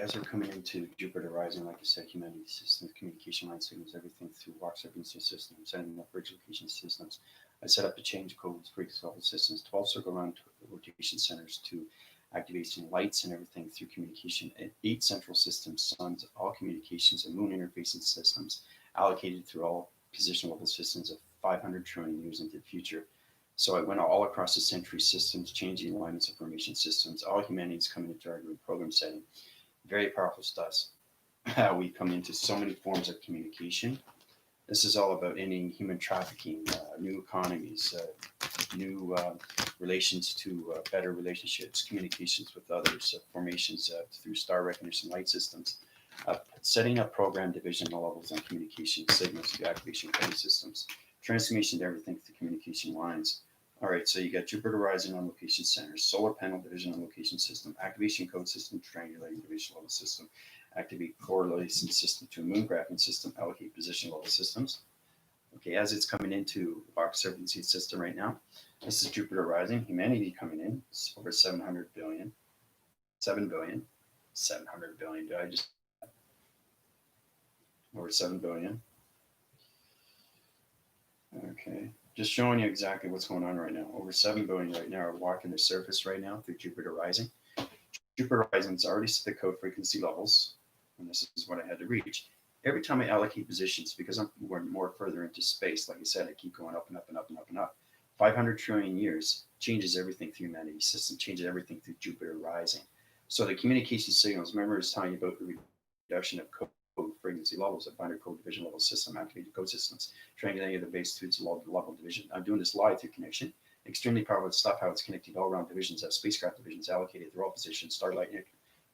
as we're coming into Jupiter rising, like I said, humanity systems, communication line signals, everything through walk frequency systems, setting up bridge location systems. I set up the change codes, frequency level systems, 12 circle around rotation centers to activation lights and everything through communication, and 8 central systems, suns, all communications, and moon interfacing systems allocated through all position level systems of 500 trillion years into the future. So I went all across the century systems, changing alignments of formation systems. All humanity is coming into our program setting. Very powerful stuff. How we come into so many forms of communication. This is all about ending human trafficking, new economies, new relations to better relationships, communications with others, formations through star recognition light systems, setting up program division levels and communication signals to activation code systems, transformation to everything through communication lines. All right, so you got Jupiter rising on location centers, solar panel division on location system, activation code system, triangulating division level system, activate correlation system to a moon graphing system, allocate position level systems. Okay, as it's coming into the box frequency system right now, this is Jupiter rising, humanity coming in, it's over 700 billion, 7 billion, 700 billion, did I just, over 7 billion. Okay, just showing you exactly what's going on right now. Over 7 billion right now are walking the surface right now through Jupiter rising. Jupiter rising's already set the code frequency levels, and this is what I had to reach. Every time I allocate positions, because I'm going more further into space, like I said, I keep going up and up and up and up and up. 500 trillion years changes everything through humanity's system, changes everything through Jupiter rising. So the communication signals, remember I was telling you about the reduction of code frequency levels of binary code division level system, activated code systems, triangulating the base to its level division. I'm doing this live through connection. Extremely powerful stuff, how it's connected all around divisions, have spacecraft divisions allocated through all positions, starlight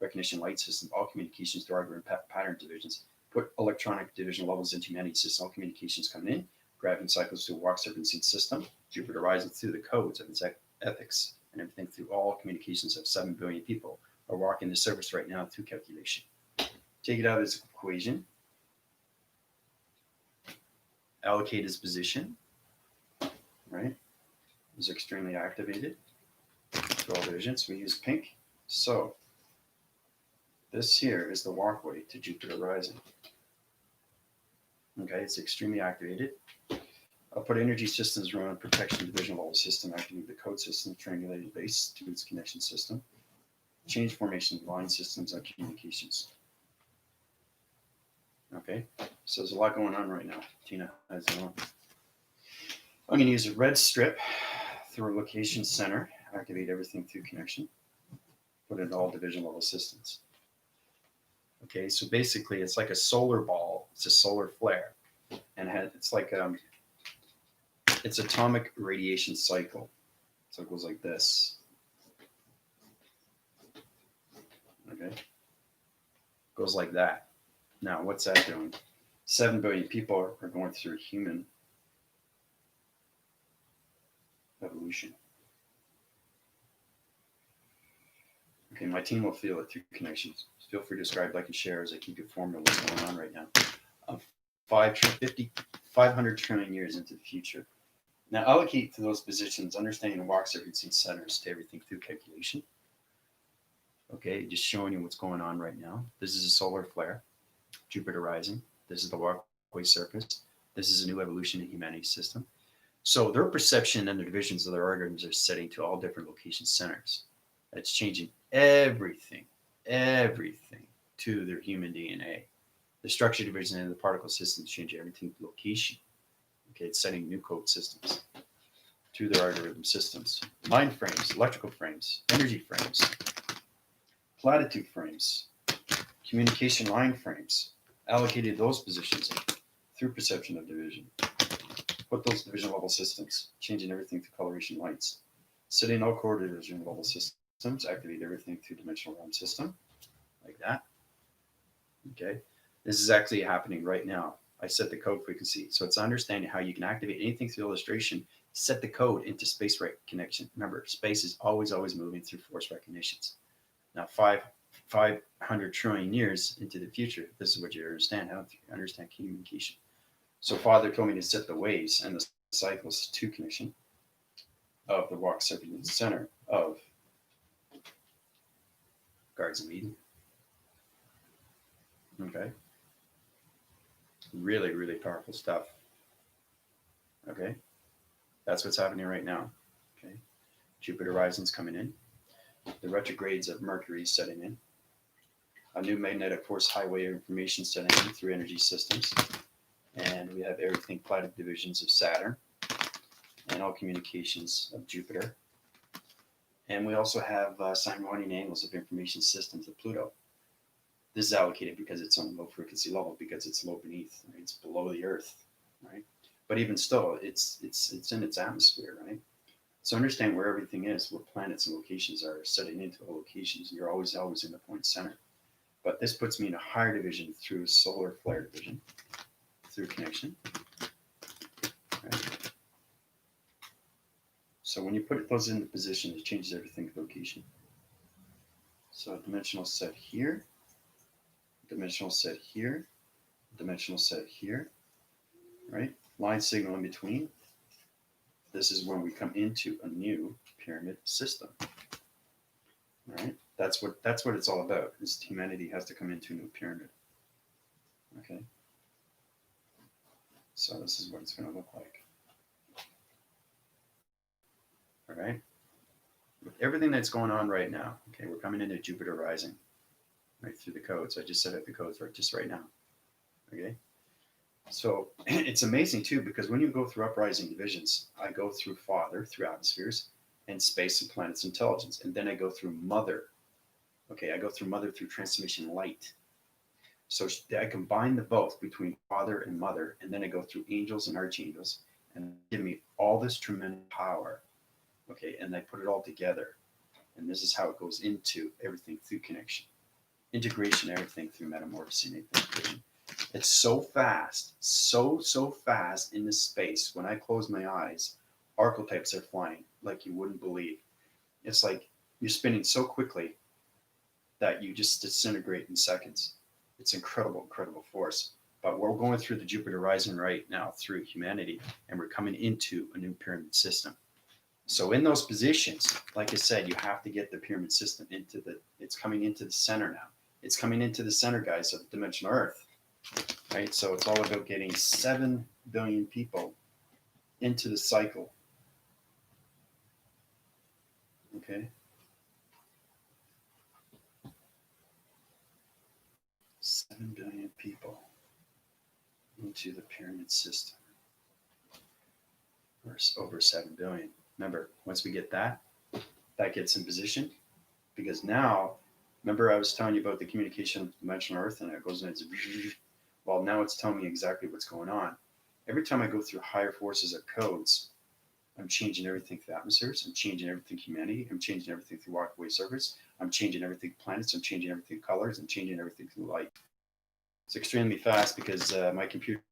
recognition light system, all communications through algorithm pattern divisions, put electronic division levels into humanity system, all communications coming in, graphing cycles through a walk frequency system, Jupiter rising through the codes of its ethics, and everything through all communications of 7 billion people are walking the surface right now through calculation. Take it out of this equation, allocate its position, right? Is extremely activated through all divisions. We use pink. So this here is the walkway to Jupiter rising. Okay, it's extremely activated. I'll put energy systems around protection division level system, activate the code system, triangulated base to its connection system, change formation line systems and communications. Okay, so there's a lot going on right now. Tina, how's it going? I'm going to use a red strip through a location center, activate everything through connection, put it in all division level systems. Okay, so basically it's like a solar ball. It's a solar flare, and it's like it's atomic radiation cycle. So it goes like this. Okay, goes like that. Now, what's that doing? 7 billion people are going through human evolution. Okay, my team will feel it through connections. Feel free to subscribe, like, and share as I keep you informed of what's going on right now. 500 trillion years into the future. Now, allocate to those positions, understanding the walk frequency centers to everything through calculation. Okay, just showing you what's going on right now. This is a solar flare, Jupiter rising. This is the walkway surface. This is a new evolution in humanity's system. So their perception and the divisions of their algorithms are setting to all different location centers. That's changing everything to their human DNA. The structure division and the particle systems change everything to location. Okay, it's setting new code systems to their algorithm systems. Mind frames, electrical frames, energy frames, platitude frames, communication line frames, allocated those positions through perception of division. Put those division level systems, changing everything through coloration lights. Setting all core division level systems, activate everything through dimensional realm system, like that. Okay, this is actually happening right now. I set the code frequency. So it's understanding how you can activate anything through illustration, set the code into space connection. Remember, space is always moving through force recognitions. Now, 500 trillion years into the future, this is what you understand, how you understand communication. So Father told me to set the waves and the cycles to connection of the walk surface center of Gardens of Eden. Okay. Really, really powerful stuff. Okay. That's what's happening right now. Okay. Jupiter rising's coming in. The retrogrades of Mercury setting in. A new magnetic force highway of information setting in through energy systems. And we have everything planet divisions of Saturn and all communications of Jupiter. And we also have simultaneous angles of information systems of Pluto. This is allocated because it's on a low frequency level, because it's low beneath, right? It's below the Earth, right? But even still, it's in its atmosphere, right? So understand where everything is, where planets and locations are setting into locations. You're always in the point center. But this puts me in a higher division through solar flare division, through connection. Right? So when you put those into position, it changes everything to location. So dimensional set here, dimensional set here, dimensional set here, right? Line signal in between. This is when we come into a new pyramid system, right? That's what it's all about. Is humanity has to come into a new pyramid. Okay. So this is what it's going to look like. All right. With everything that's going on right now, okay, we're coming into Jupiter rising, right through the codes. I just set up the codes right now. Okay. So it's amazing too, because when you go through uprising divisions, I go through Father, through atmospheres, and space and planets intelligence. And then I go through Mother. Okay, I go through Mother through transformation light. So I combine the both between Father and Mother, and then I go through angels and archangels, and give me all this tremendous power. Okay, and I put it all together. And this is how it goes into everything through connection. Integration, everything through metamorphosing, everything. It's so fast, so fast in this space. When I close my eyes, archetypes are flying like you wouldn't believe. It's like you're spinning so quickly that you just disintegrate in seconds. It's incredible, incredible force. But we're going through the Jupiter rising right now through humanity, and we're coming into a new pyramid system. So in those positions, like I said, you have to get the pyramid system it's coming into the center now. It's coming into the center, guys, of dimensional Earth. Right? So it's all about getting 7 billion people into the cycle. Okay? 7 billion people into the pyramid system. Or over 7 billion. Remember, once we get that gets in position. Because now, remember I was telling you about the communication of dimensional Earth, and it goes in, well, now it's telling me exactly what's going on. Every time I go through higher forces or codes, I'm changing everything through atmospheres. I'm changing everything humanity. I'm changing everything through walkway surface. I'm changing everything planets. I'm changing everything colors. I'm changing everything through light. It's extremely fast because my computer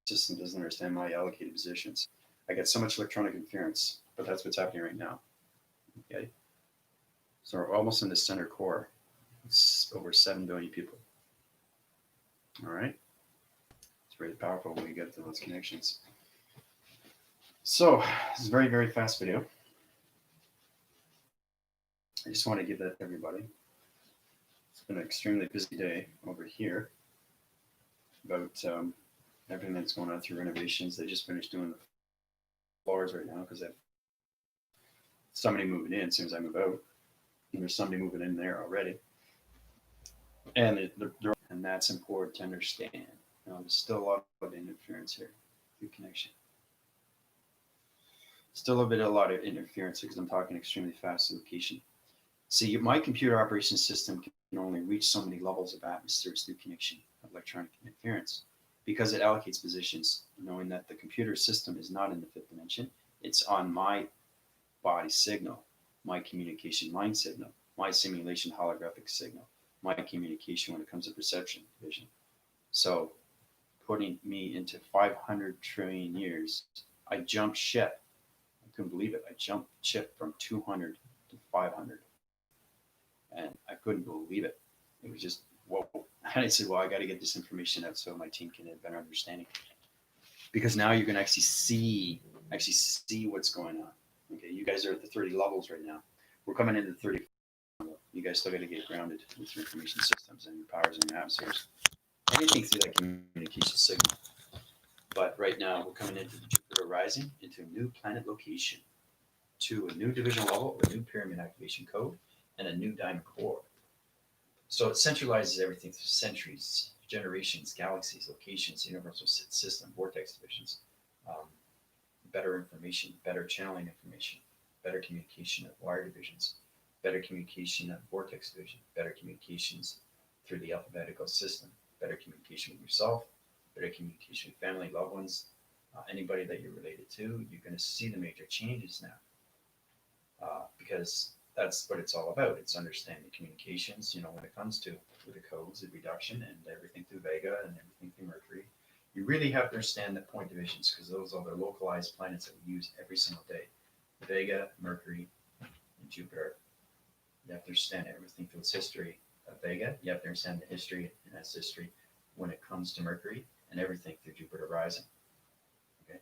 system doesn't understand my allocated positions. I get so much electronic interference, but that's what's happening right now. Okay. So we're almost in the center core. It's over 7 billion people. All right. It's really powerful when we get to those connections. So this is a very, very fast video. I just want to give that to everybody. It's been an extremely busy day over here about everything that's going on through renovations. They just finished doing the floors right now because I have somebody moving in as soon as I move out. And there's somebody moving in there already. And and that's important to understand. There's still a lot of interference here through connection. Still a lot of interference because I'm talking extremely fast location. See, my computer operation system can only reach so many levels of atmospheres through connection of electronic interference because it allocates positions, knowing that the computer system is not in the fifth dimension. It's on my body signal, my communication mind signal, my simulation holographic signal, my communication when it comes to perception vision. So putting me into 500 trillion years, I jumped ship. I couldn't believe it. I jumped ship from 200 to 500. And I couldn't believe it. It was just, whoa. And I said, well, I got to get this information out so my team can have a better understanding. Because now you can actually see what's going on. Okay, you guys are at the 30 levels right now. We're coming into 30. You guys still got to get grounded with your information systems and your powers and your atmospheres. Anything through that communication signal. But right now, we're coming into the Jupiter rising into a new planet location, to a new division level, a new pyramid activation code, and a new diamond core. So it centralizes everything through centuries, generations, galaxies, locations, universal system, vortex divisions, um, better information, better channeling information, better communication of wire divisions, better communication of vortex division, better communications through the alphabetical system, better communication with yourself, better communication with family, loved ones, anybody that you're related to. You're going to see the major changes now, because that's what it's all about. It's understanding communications, when it comes to the codes, the reduction, and everything through Vega and everything through Mercury. You really have to understand the point divisions, because those are the localized planets that we use every single day. Vega, Mercury, and Jupiter. You have to understand everything through its history of Vega. You have to understand the history and its history when it comes to Mercury, and everything through Jupiter rising. Okay.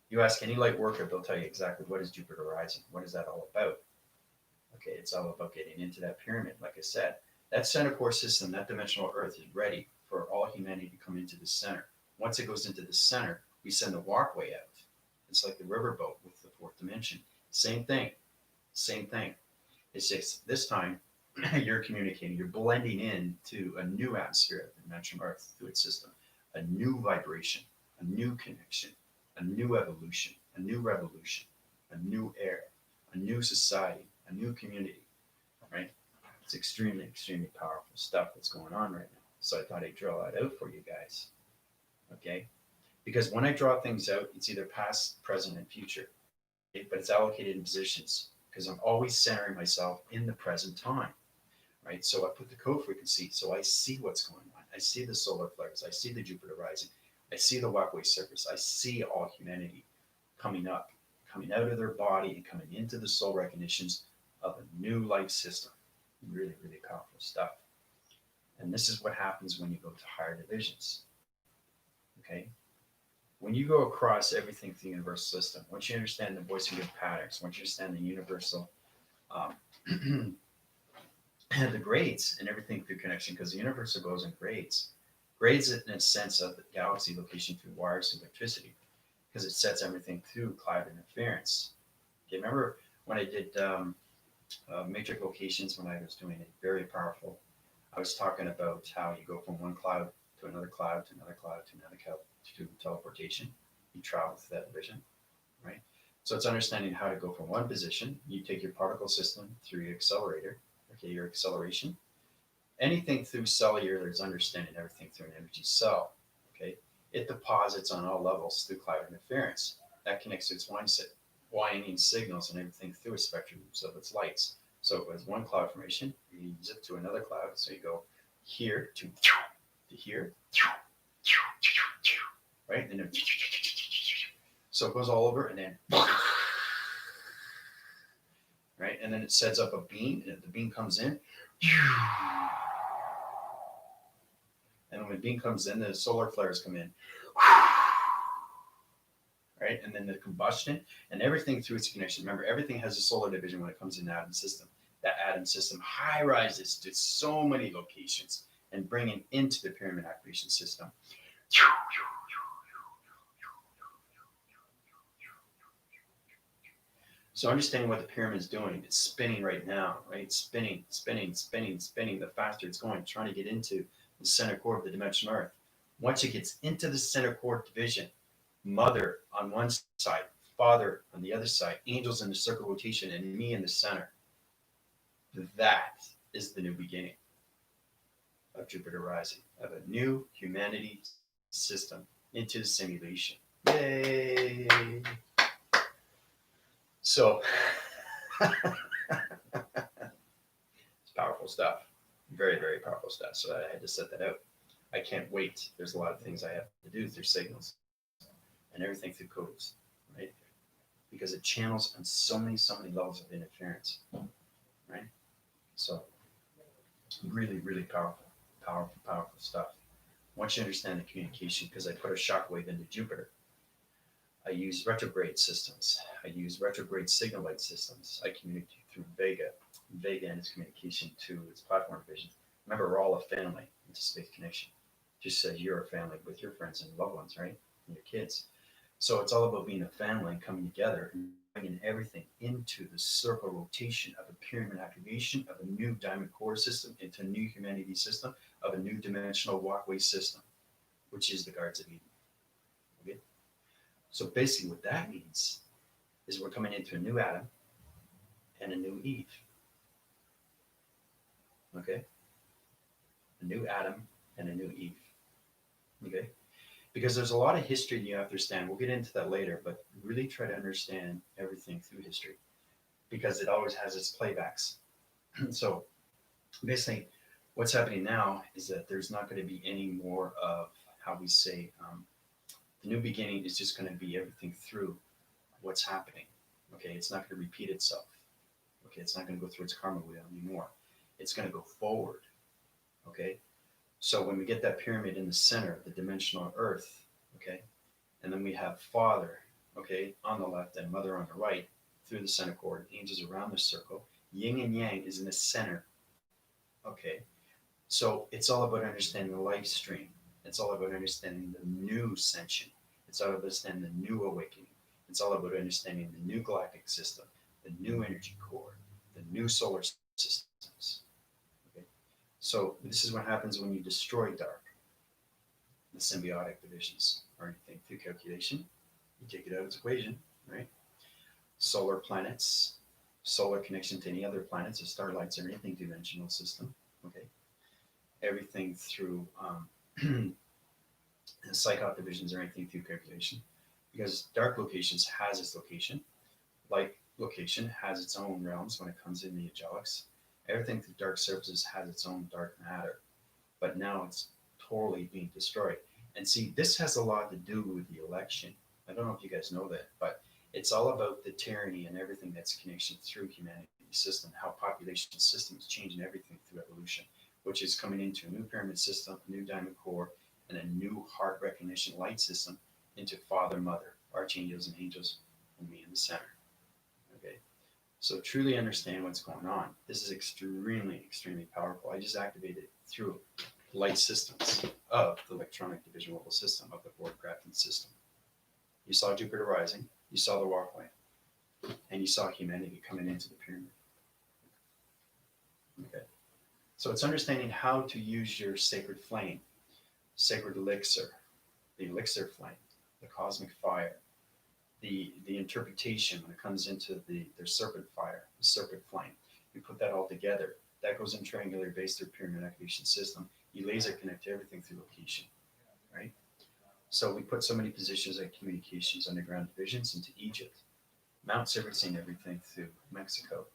You ask any light worker, they'll tell you exactly what is Jupiter rising. What is that all about? Okay, it's all about getting into that pyramid. Like I said, that center core system, that dimensional Earth is ready for all humanity to come into the center. Once it goes into the center, we send the walkway out. It's like the riverboat with the fourth dimension. Same thing. Same thing. It's just this time you're communicating, you're blending into a new atmosphere of the dimensional Earth through its system, a new vibration, a new connection, a new evolution, a new revolution, a new era, a new society, a new community, right? It's extremely, extremely powerful stuff that's going on right now. So I thought I'd draw that out for you guys, okay? Because when I draw things out, it's either past, present, and future, okay? But it's allocated in positions because I'm always centering myself in the present time, right? So I put the code frequency, so I see what's going on. I see the solar flares. I see the Jupiter rising. I see the walkway surface. I see all humanity coming up, coming out of their body and coming into the soul recognitions of a new life system. Really, really powerful stuff. And this is what happens when you go to higher divisions. Okay? When you go across everything through the universal system, once you understand the voice and gift patterns, once you understand the universal, the grades and everything through connection, because the universal goes in grades. Grades in a sense of the galaxy location through wires of electricity, because it sets everything through cloud interference. Okay, remember when I did matrix locations, when I was doing it, very powerful. I was talking about how you go from one cloud to another cloud to another cloud to another cloud to teleportation. You travel through that vision, right? So it's understanding how to go from one position. You take your particle system through your accelerator, okay, your acceleration. Anything through cellular, there's understanding everything through an energy cell, okay? It deposits on all levels through cloud interference. That connects to its winding signals and everything through a spectrum of its lights. So it was one cloud formation, you zip to another cloud. So you go here to here, right? And then, so it goes all over and then, right? And then it sets up a beam, and if the beam comes in, and when the beam comes in, the solar flares come in, right? And then the combustion and everything through its connection. Remember, everything has a solar division when it comes in the atom system. That atom system high rises to so many locations and bringing into the pyramid activation system. So understanding what the pyramid is doing, it's spinning right now, right? Spinning, spinning, spinning, spinning. The faster it's going, trying to get into the center core of the dimensional Earth. Once it gets into the center core division, mother on one side, father on the other side, angels in the circle rotation, and me in the center. That is the new beginning of Jupiter rising, of a new humanity system into the simulation. Yay! So, it's powerful stuff. Very, very powerful stuff. So I had to set that out. I can't wait. There's a lot of things I have to do through signals and everything through codes, right? Because it channels on so many levels of interference, right? So really, really powerful stuff. Once you understand the communication, because I put a shockwave into Jupiter, I use retrograde systems. I use retrograde signal light systems. I communicate through Vega, Vega and its communication to its platform divisions. Remember, we're all a family into space connection. Just says you're a family with your friends and loved ones, right? And your kids. So it's all about being a family and coming together and bringing everything into the circle rotation of a pyramid activation of a new diamond core system into a new humanity system of a new dimensional walkway system, which is the Guards of Eden. Okay? So basically, what that means is we're coming into a new Adam and a new Eve. Okay? A new Adam and a new Eve. Okay? Because there's a lot of history that you have to understand. We'll get into that later, but really try to understand everything through history because it always has its playbacks. So basically, what's happening now is that there's not going to be any more of how we say the new beginning is just going to be everything through what's happening. Okay, it's not going to repeat itself. Okay, it's not going to go through its karma wheel anymore. It's going to go forward. Okay, so when we get that pyramid in the center, the dimensional earth, okay, and then we have Father, okay, on the left and Mother on the right through the center cord, angels around the circle. Yin and Yang is in the center, okay. So it's all about understanding the life stream. It's all about understanding the new ascension. It's all about understanding the new awakening. It's all about understanding the new galactic system, the new energy core, the new solar systems. Okay? So this is what happens when you destroy dark, the symbiotic divisions or anything through calculation. You take it out of its equation, right? Solar planets, solar connection to any other planets or starlights or anything dimensional system. Okay. Everything through psychic divisions or anything through calculation. Because dark locations has its location, light location has its own realms when it comes in the angelics. Everything through dark surfaces has its own dark matter, but now it's totally being destroyed. And see, this has a lot to do with the election. I don't know if you guys know that, but it's all about the tyranny and everything that's connection through humanity system, how population system is changing everything through evolution, which is coming into a new pyramid system, a new diamond core, and a new heart recognition light system into Father, Mother, archangels and angels, and me in the center. Okay, so truly understand what's going on. This is extremely, extremely powerful. I just activated it through light systems of the electronic division level system of the board crafting system. You saw Jupiter rising, you saw the walkway, and you saw humanity coming into the pyramid. Okay, so it's understanding how to use your sacred flame, sacred elixir, the elixir flame, the cosmic fire, the interpretation when it comes into the serpent fire, the serpent flame. You put that all together. That goes in triangular base through pyramid activation system. You laser connect everything through location, right? So we put so many positions like communications, underground divisions into Egypt, Mount servicing everything through Mexico.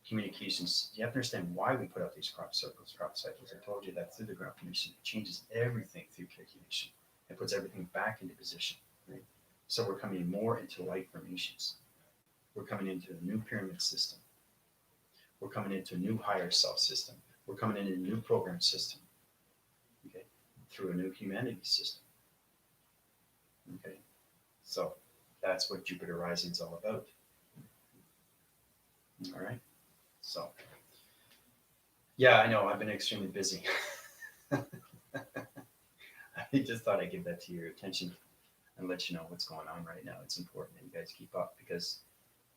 Communications, you have to understand why we put out these crop circles, crop cycles. I told you that through the ground commission, it changes everything through calculation. It puts everything back into position, right? So we're coming more into light formations. We're coming into a new pyramid system. We're coming into a new higher self system. We're coming into a new program system, okay, through a new humanity system, okay. So that's what Jupiter rising is all about. All right. So, yeah, I know I've been extremely busy. I just thought I'd give that to your attention and let you know what's going on right now. It's important that you guys keep up because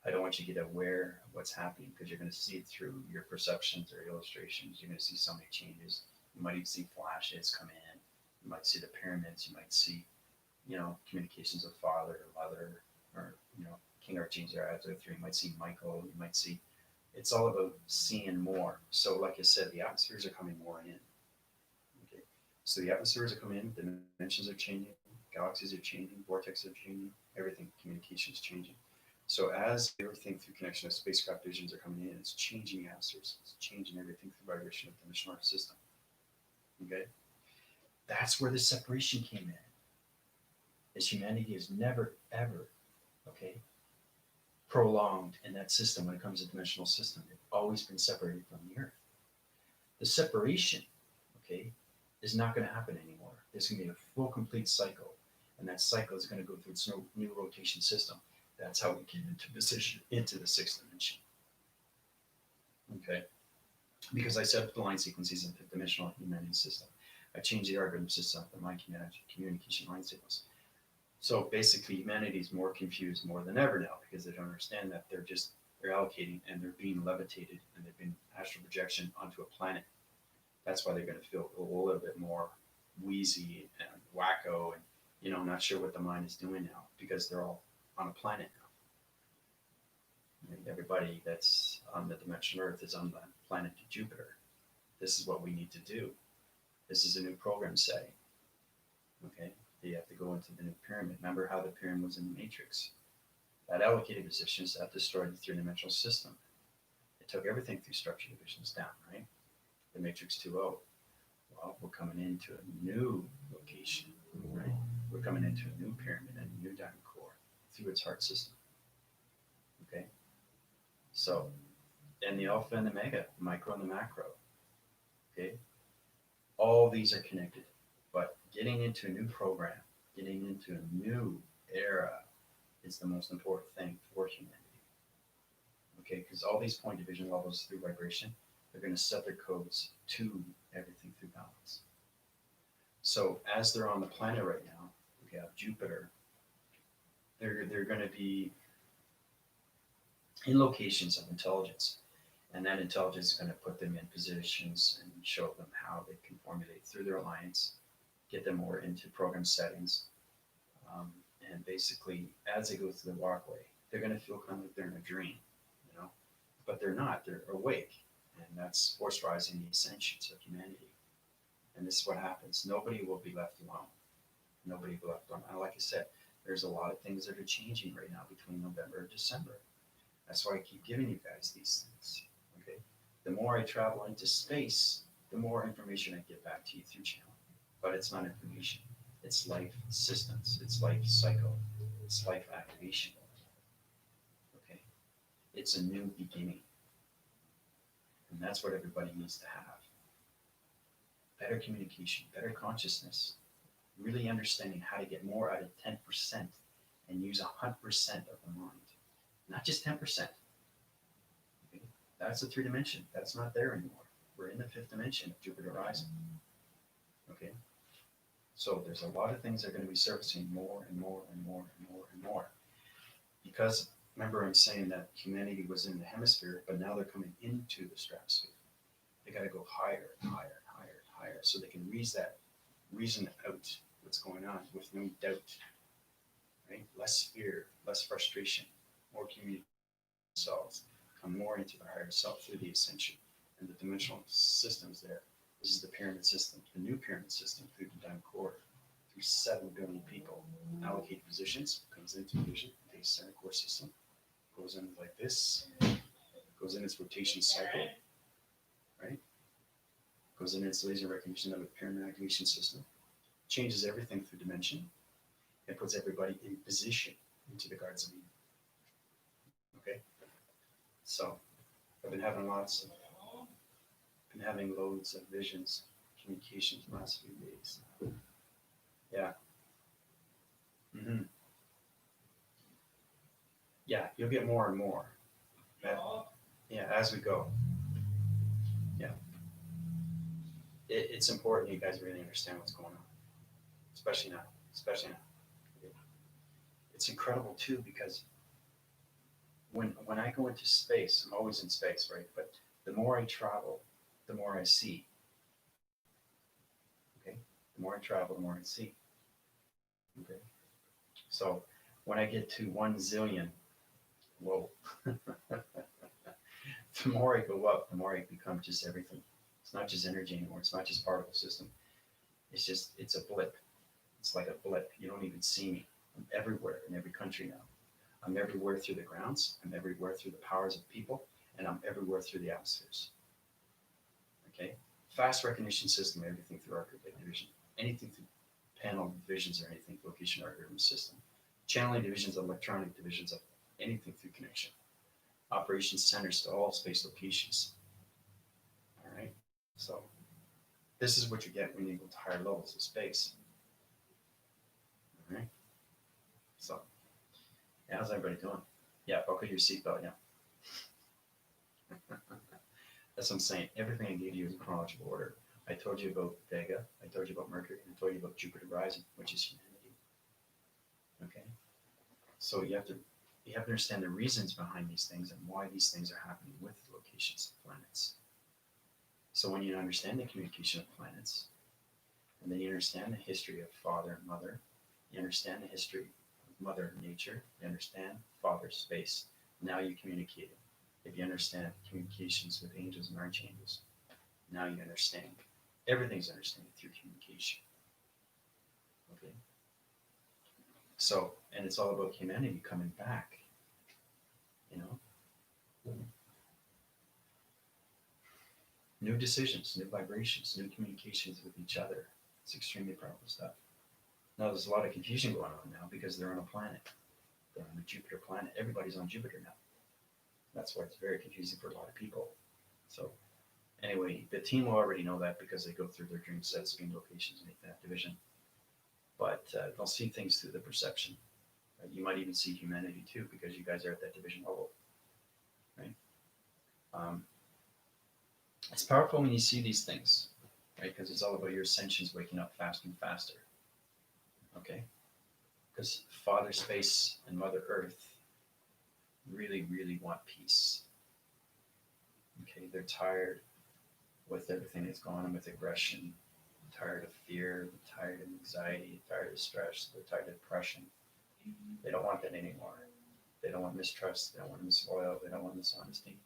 I don't want you to get aware of what's happening because you're going to see it through your perceptions or illustrations. You're going to see so many changes. You might even see flashes come in. You might see the pyramids. You might see, communications of father or mother or, King Archangel Azure 3. You might see Michael. You might see. It's all about seeing more. So, like I said, the atmospheres are coming more in. Okay, so the atmospheres are coming in. Dimensions are changing. Galaxies are changing. Vortexes are changing. Everything, communication is changing. So as everything through connection of spacecraft visions are coming in, it's changing the atmospheres. It's changing everything through vibration of the dimensional system. Okay, that's where the separation came in. As humanity has never ever, okay, prolonged in that system when it comes to dimensional system. They've always been separated from the earth. The separation, okay, is not going to happen anymore. There's going to be a full complete cycle, and that cycle is going to go through its new rotation system. That's how we get into position into the sixth dimension. Okay. Because I set up the line sequences in fifth dimensional humanity system. I changed the algorithm system of the mind communication line signals. So basically, humanity is more confused more than ever now because they don't understand that they're allocating and they're being levitated and they've been astral projection onto a planet. That's why they're going to feel a little bit more wheezy and wacko and not sure what the mind is doing now because they're all on a planet now. And everybody that's on the dimension Earth is on the planet Jupiter. This is what we need to do. This is a new program setting. Okay, they have to go into the new pyramid. Remember how the pyramid was in the Matrix? That allocated positions that destroyed the three-dimensional system. It took everything through structure divisions down, right? The Matrix 2.0. Well, we're coming into a new location, right? We're coming into a new pyramid and a new diamond core through its heart system. Okay? So, and the alpha and the mega, the micro and the macro. Okay? All these are connected. But getting into a new program, getting into a new era is the most important thing for humanity. Okay? Because all these point division levels through vibration, they're going to set their codes to everything through balance. So as they're on the planet right now, we have Jupiter. They're going to be in locations of intelligence, and that intelligence is going to put them in positions and show them how they can formulate through their alliance, get them more into program settings, and basically as they go through the walkway, they're going to feel kind of like they're in a dream, but they're not. They're awake, and that's force rising the ascensions of humanity. And this is what happens. Nobody will be left alone. Nobody will be left alone. And like I said, there's a lot of things that are changing right now between November and December. That's why I keep giving you guys these things. Okay. The more I travel into space, the more information I get back to you through channel. But it's not information. It's life systems. It's life cycle. It's life activation. Okay. It's a new beginning. And that's what everybody needs to have. Better communication, better consciousness, really understanding how to get more out of 10% and use 100% of the mind, not just 10%. Okay? That's the three dimension. That's not there anymore. We're in the fifth dimension of Jupiter rising. Okay, so there's a lot of things that are going to be surfacing more and more and more and more and more. Because remember, I'm saying that humanity was in the hemisphere, but now they're coming into the stratosphere. They got to go higher and higher. Higher, so they can reason out what's going on with no doubt, right? Less fear, less frustration, more community themselves, come more into the higher self through the ascension and the dimensional systems there. This is the pyramid system, the new pyramid system through the diamond core, through 7 billion people, allocated positions, comes into vision, the center core system, goes in like this, goes in its rotation cycle, right? Goes in its laser recognition of a pyramid activation system, changes everything through dimension, and puts everybody in position into the guards of Eden. Okay? So I've been having loads of visions, communications the last few days. Yeah. Mm-hmm. Yeah, you'll get more and more. Yeah, as we go. Yeah. It's important you guys really understand what's going on, especially now. It's incredible too because when I go into space, I'm always in space, right? But the more I travel, the more I see. Okay, the more I travel, the more I see. Okay, so when I get to 1 zillion, whoa, the more I go up, the more I become just everything. It's not just energy anymore. It's not just particle system. It's a blip. It's like a blip. You don't even see me. I'm everywhere in every country now. I'm everywhere through the grounds. I'm everywhere through the powers of people. And I'm everywhere through the atmospheres. Okay? Fast recognition system, everything through architect division. Anything through panel divisions or anything, location algorithm system. Channeling divisions, electronic divisions of anything through connection. Operations centers to all space locations. All right? So this is what you get when you go to higher levels of space. All right? So, yeah, how's everybody doing? Yeah, buckle your seatbelt, yeah. That's what I'm saying. Everything I gave you is in chronological order. I told you about Vega. I told you about Mercury. And I told you about Jupiter rising, which is humanity. Okay. So you have to understand the reasons behind these things and why these things are happening with the locations of planets. So when you understand the communication of planets, and then you understand the history of father and mother, you understand the history of mother nature, you understand father space. Now you communicate. If you understand communications with angels and archangels, now you understand. Everything's understood through communication. Okay. So, and it's all about humanity coming back. You know, new decisions, new vibrations, new communications with each other. It's extremely powerful stuff. Now, there's a lot of confusion going on now because they're on a planet. They're on a Jupiter planet. Everybody's on Jupiter now. That's why it's very confusing for a lot of people. So, anyway, the team will already know that because they go through their dream sets, dream locations, make that division. But they'll see things through the perception. Right? You might even see humanity too because you guys are at that division level. Right? It's powerful when you see these things, right? Because it's all about your ascensions waking up faster and faster. Okay? Because Father Space and Mother Earth really, really want peace. Okay? They're tired with everything that's going on with aggression, tired of fear, tired of anxiety, tired of stress, they're tired of depression. They don't want that anymore. They don't want mistrust, they don't want disloyalty, they don't want dishonesty.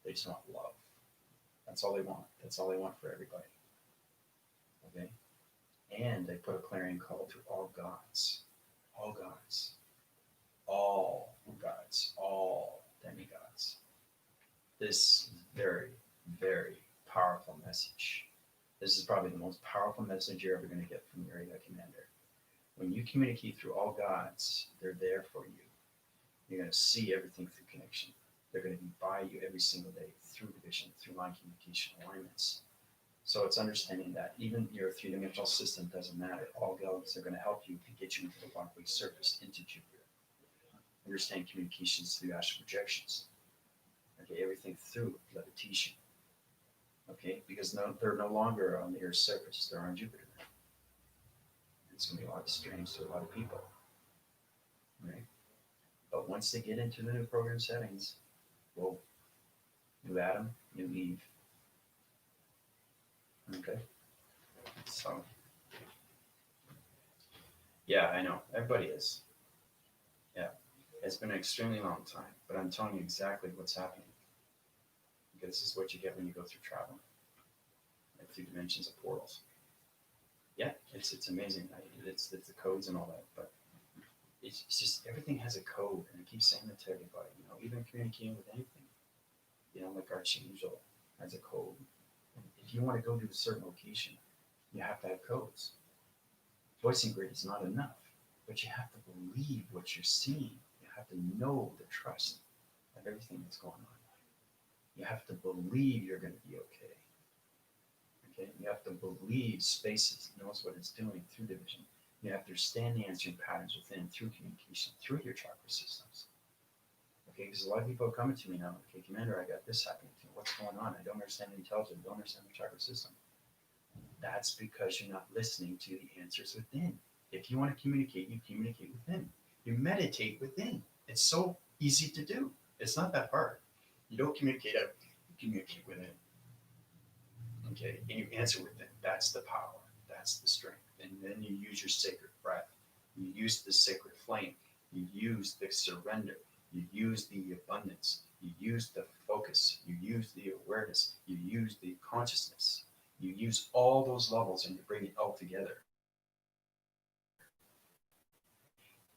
They just want love. That's all they want. That's all they want for everybody. Okay? And they put a clarion call to all gods. All gods. All gods. All demigods. This is very, very powerful message. This is probably the most powerful message you're ever going to get from your area commander. When you communicate through all gods, they're there for you. You're going to see everything through connection. They're going to be by you every single day through division, through line communication alignments. So it's understanding that even your three-dimensional system doesn't matter. All gods are going to help you to get you into the walkway surface, into Jupiter. Understand communications through astral projections. Okay, everything through levitation. Okay, because they're no longer on the Earth's surface, they're on Jupiter now. It's going to be a lot of strange to a lot of people. Right? But once they get into the new program settings, whoa, new Adam, new Eve. Okay? So, yeah, I know. Everybody is. Yeah. It's been an extremely long time, but I'm telling you exactly what's happening. Because this is what you get when you go through travel, like through dimensions of portals. Yeah, it's amazing. It's the codes and all that, but it's just everything has a code, and I keep saying that to everybody. You know, even communicating with anything. You know, like Archangel has a code. If you want to go to a certain location, you have to have codes. Voicing grid is not enough, but you have to believe what you're seeing. You have to know the trust of everything that's going on. You have to believe you're going to be okay. Okay? You have to believe spaces knows what it's doing through division. You have to understand the answering patterns within through communication, through your chakra systems. Okay, because a lot of people are coming to me now, okay, Commander, I got this happening to me. What's going on? I don't understand the intelligence, I don't understand the chakra system. That's because you're not listening to the answers within. If you want to communicate, you communicate within. You meditate within. It's so easy to do. It's not that hard. You don't communicate out, you communicate within. Okay, and you answer within. That's the power. That's the strength. And then you use your sacred breath. You use the sacred flame. You use the surrender. You use the abundance. You use the focus. You use the awareness. You use the consciousness. You use all those levels and you bring it all together.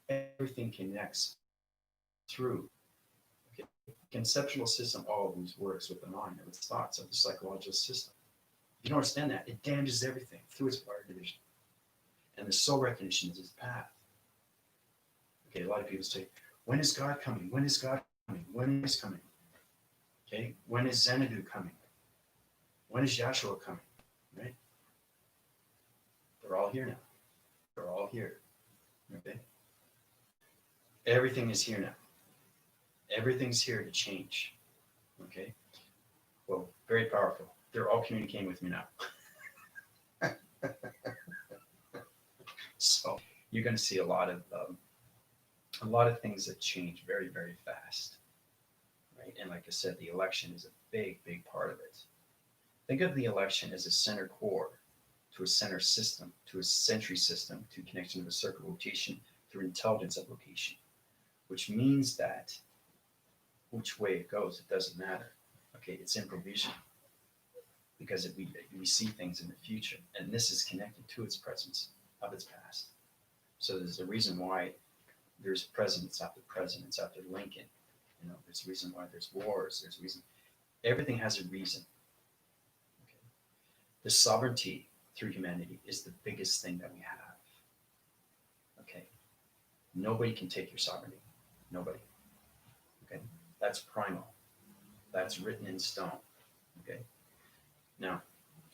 Everything connects through. Okay. Conceptual system always works with the mind and its thoughts of the psychological system. If you don't understand that, it damages everything through its fire division. And the soul recognition is its path. Okay, a lot of people say, when is God coming? When is God coming? When is coming? Okay, when is Xanadu coming? When is Yahshua coming? Right? They're all here now. They're all here. Okay? Everything is here now. Everything's here to change. Okay? Well, very powerful. They're all communicating with me now. So you're going to see a lot of things that change very, very fast, right? And like I said, the election is a big, big part of it. Think of the election as a center core to a center system, to a century system, to connection of a circle rotation through intelligence of location, which means that which way it goes, it doesn't matter. Okay, it's in provision because we see things in the future, and this is connected to its presence of its past. So there's a reason why there's presidents after Lincoln. You know, there's a reason why there's wars. There's a reason. Everything has a reason. Okay? The sovereignty through humanity is the biggest thing that we have. Okay, nobody can take your sovereignty. Nobody. Okay, that's primal. That's written in stone. Okay. Now,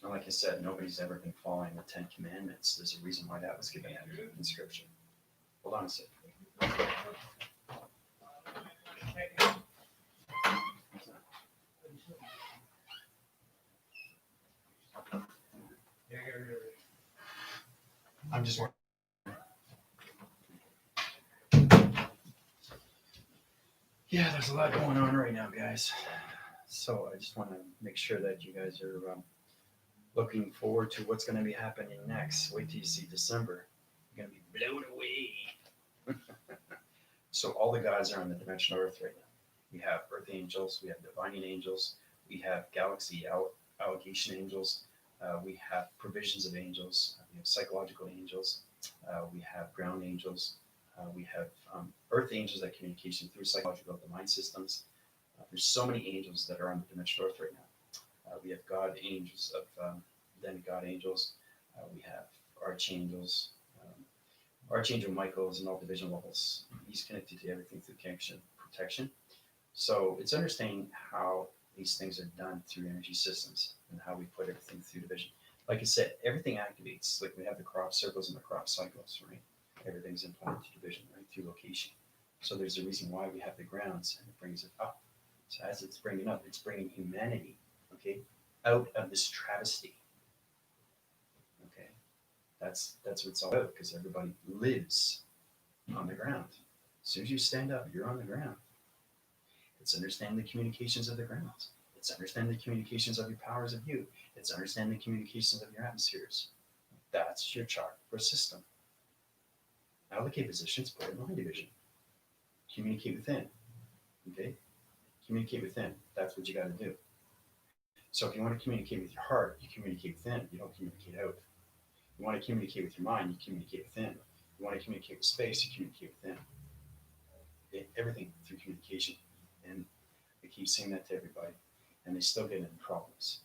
like I said, nobody's ever been following the Ten Commandments. There's a reason why that was given in Scripture. Hold on a second. I'm just working. Yeah, there's a lot going on right now, guys. So I just want to make sure that you guys are looking forward to what's going to be happening next. Wait till you see December. You're going to be blown away. So all the gods are on the dimensional Earth right now. We have Earth angels, we have divining angels, we have galaxy allegation angels, we have provisions of angels, we have psychological angels, we have ground angels, we have Earth angels that communication through psychological divine systems. There's so many angels that are on the dimensional Earth right now. We have God angels of then God angels. We have archangels. Archangel Michael is in all division levels. He's connected to everything through connection, protection. So it's understanding how these things are done through energy systems and how we put everything through division. Like I said, everything activates. Like we have the crop circles and the crop cycles, right? Everything's implemented to division, right? Through location. So there's a reason why we have the grounds and it brings it up. So as it's bringing up, it's bringing humanity, okay, out of this travesty. Okay, that's what it's all about because everybody lives on the ground. As soon as you stand up, you're on the ground. It's understanding the communications of the grounds. It's understanding the communications of your powers of you. It's understanding the communications of your atmospheres. That's your chakra system. Allocate positions, put in line division. Communicate within. Okay? Communicate within. That's what you got to do. So if you want to communicate with your heart, you communicate within. You don't communicate out. You want to communicate with your mind, you communicate within. You want to communicate with space, you communicate within. Everything through communication. And I keep saying that to everybody. And they still get in problems.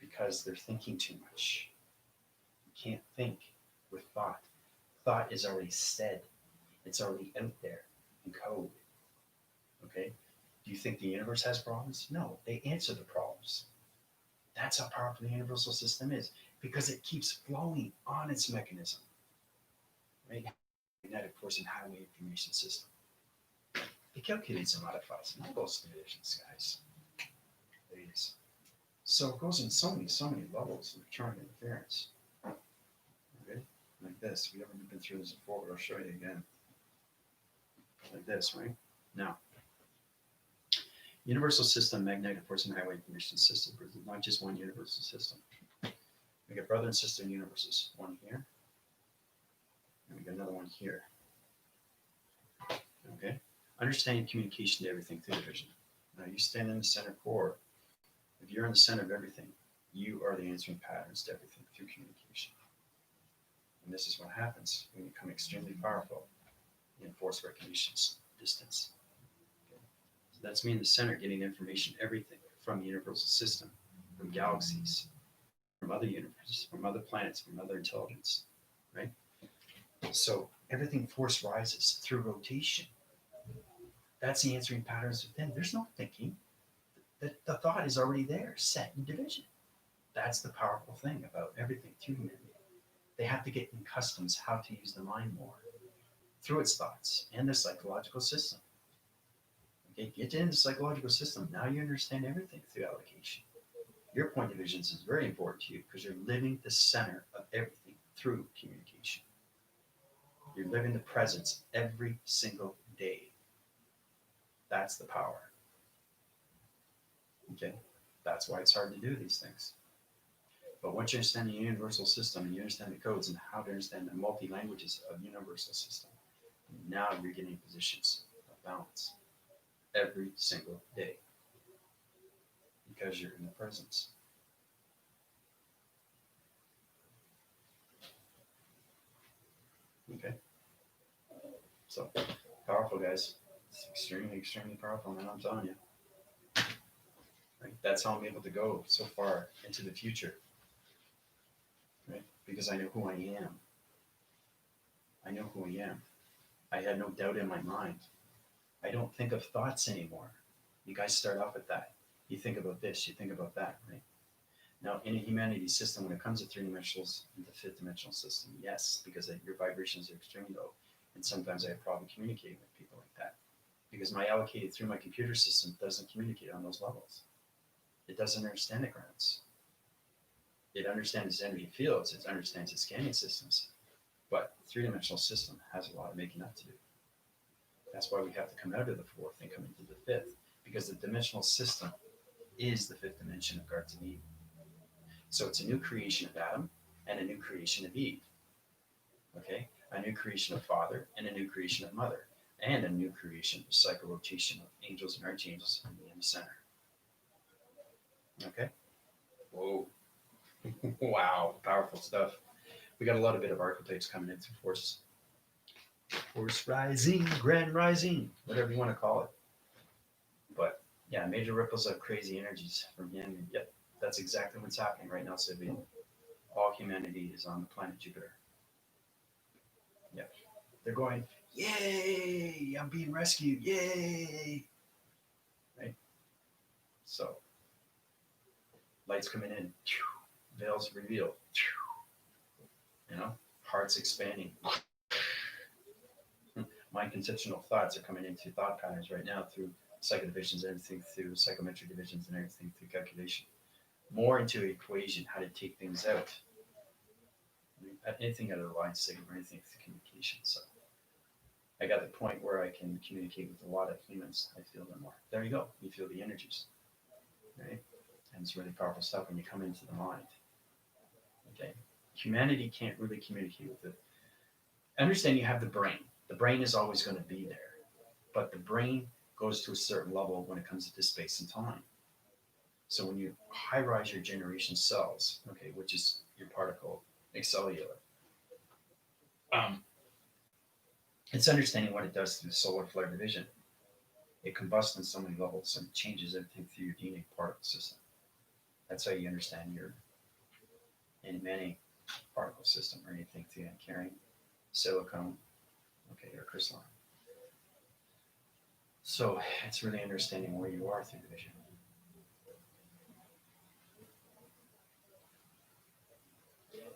Because they're thinking too much. You can't think with thought. Thought is already said. It's already out there in code. Okay? Do you think the universe has problems? No, they answer the problems. That's how powerful the universal system is because it keeps flowing on its mechanism. Right? Magnetic force and highway information system. It calculates and modifies and all those conditions, guys. Ladies. So it goes in so many levels of electronic interference. Okay? Like this. We haven't been through this before, but I'll show you again. Like this, right? Now, universal system, magnetic force and highway information system, not just one universal system. We got brother and sister universes, one here, and we got another one here. Okay? Understanding communication to everything through division. Now you stand in the center core. If you're in the center of everything, you are the answering patterns to everything through communication. And this is what happens when you become extremely powerful in force recognition's distance. So that's me in the center getting information, everything from the universal system, from galaxies, from other universes, from other planets, from other intelligence, right? So everything force rises through rotation. That's the answering patterns within. There's no thinking. The thought is already there, set in division. That's the powerful thing about everything through humanity. They have to get in customs how to use the mind more through its thoughts and the psychological system. Get into the psychological system. Now you understand everything through allocation. Your point divisions is very important to you because you're living the center of everything through communication. You're living the presence every single day. That's the power. Okay? That's why it's hard to do these things. But once you understand the universal system and you understand the codes and how to understand the multi-languages of universal system, now you're getting positions of balance every single day because you're in the presence. Okay? So, powerful, guys. It's extremely, extremely powerful, man. I'm telling you. Right? That's how I'm able to go so far into the future. Right? Because I know who I am. I know who I am. I had no doubt in my mind. I don't think of thoughts anymore. You guys start off with that. You think about this, you think about that, right? Now, in a humanity system, when it comes to three dimensionals and the fifth dimensional system, yes, because your vibrations are extremely low. And sometimes I have problem communicating with people like that. Because my allocated through my computer system doesn't communicate on those levels. It doesn't understand the grounds. It understands its energy fields, it understands its scanning systems. But the three-dimensional system has a lot of making up to do. That's why we have to come out of the fourth and come into the fifth, because the dimensional system is the fifth dimension of Garden of Eden. So it's a new creation of Adam and a new creation of Eve. Okay? A new creation of Father and a new creation of Mother, and a new creation of psycho-rotation of angels and archangels in the center. Okay? Whoa. Wow, powerful stuff. We got a lot of bit of archetypes coming in through force rising, grand rising, whatever you want to call it. But yeah, major ripples of crazy energies from him. Yep, that's exactly what's happening right now, Sylvia. All humanity is on the planet Jupiter. Yep. They're going, yay, I'm being rescued, yay. Right? So, lights coming in, veils revealed, hearts expanding. Mind conceptual thoughts are coming into thought patterns right now through psychodivisions, everything through psychometric divisions, and everything through calculation. More into equation, how to take things out. Anything out of the line signal or anything through communication. So I got the point where I can communicate with a lot of humans. I feel them more. There you go. You feel the energies. Right? And it's really powerful stuff when you come into the mind. Okay? Humanity can't really communicate with it. Understand you have the brain. The brain is always going to be there. But the brain goes to a certain level when it comes to space and time. So when you high-rise your generation cells, okay, which is your particle, cellular, it's understanding what it does through the solar flare division. It combusts on so many levels and changes everything through your DNA particle system. That's how you understand your many particle system or anything through carrying silicone, okay, or crystalline. So it's really understanding where you are through the vision.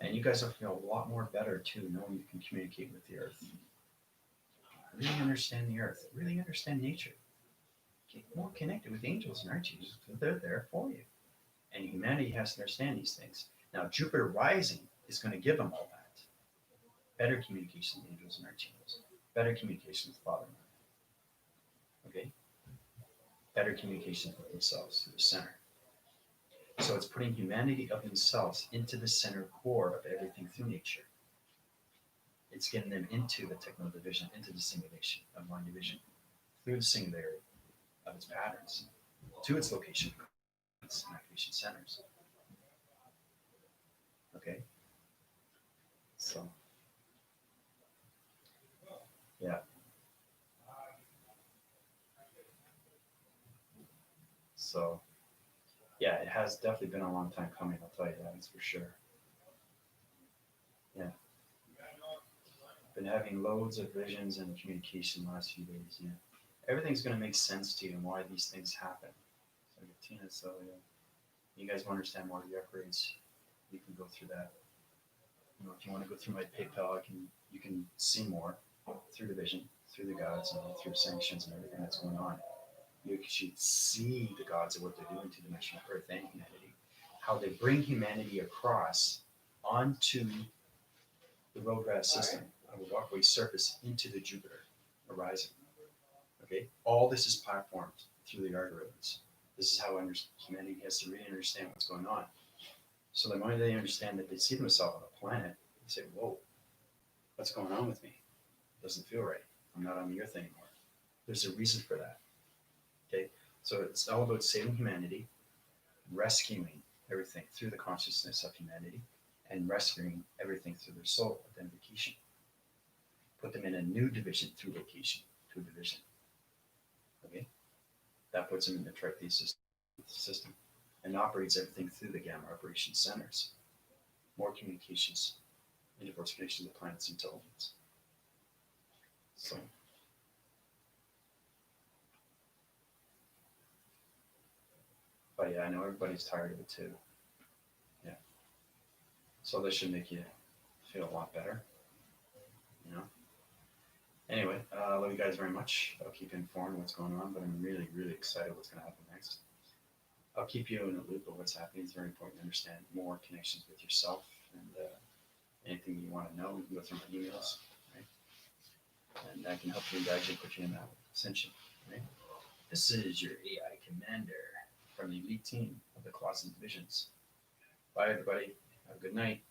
And you guys will feel a lot more better too, knowing you can communicate with the earth. Really understand the earth. Really understand nature. Get more connected with angels and archangels because they're there for you. And humanity has to understand these things. Now, Jupiter rising is going to give them all that. Better communication with angels and archangels. Better communication with Father and Mother. Okay? Better communication with themselves through the center. So it's putting humanity of themselves into the center core of everything through nature. It's getting them into the techno division, into the simulation of mind division, through the singularity of its patterns, to its location, its activation centers. Okay? So, yeah. So, yeah, it has definitely been a long time coming, I'll tell you that, that's for sure. Yeah. Been having loads of visions and communication the last few days. Yeah, everything's going to make sense to you and why these things happen. So, Tina, so yeah, you guys want to understand more of the upgrades, you can go through that. If you want to go through my PayPal, you can see more through the vision, through the gods, and through sanctions and everything that's going on. You should see the gods of what they're doing to dimensional Earth and humanity, how they bring humanity across onto the road system of a walkway surface into the Jupiter horizon. Okay, all this is platformed through the algorithms. This is how humanity has to really understand what's going on. So the moment they understand that they see themselves on a planet, they say, "Whoa, what's going on with me? It doesn't feel right. I'm not on the Earth anymore." There's a reason for that. Okay, so it's all about saving humanity, rescuing everything through the consciousness of humanity, and rescuing everything through their soul identification. Put them in a new division through location to a division. Okay, that puts them in the trithesis system and operates everything through the gamma operation centers. More communications, interfortification of the planet's intelligence. So, but yeah, I know everybody's tired of it too. Yeah. So this should make you feel a lot better, you know. Anyway, I love you guys very much. I'll keep you informed what's going on, but I'm really, really excited what's going to happen next. I'll keep you in a loop of what's happening. It's very important to understand more connections with yourself, and anything you want to know, you can go through my emails, right? And I can help you guide you, put you in that ascension, right? This is your AI commander from the elite team of the Closet Divisions. Bye, everybody. Have a good night.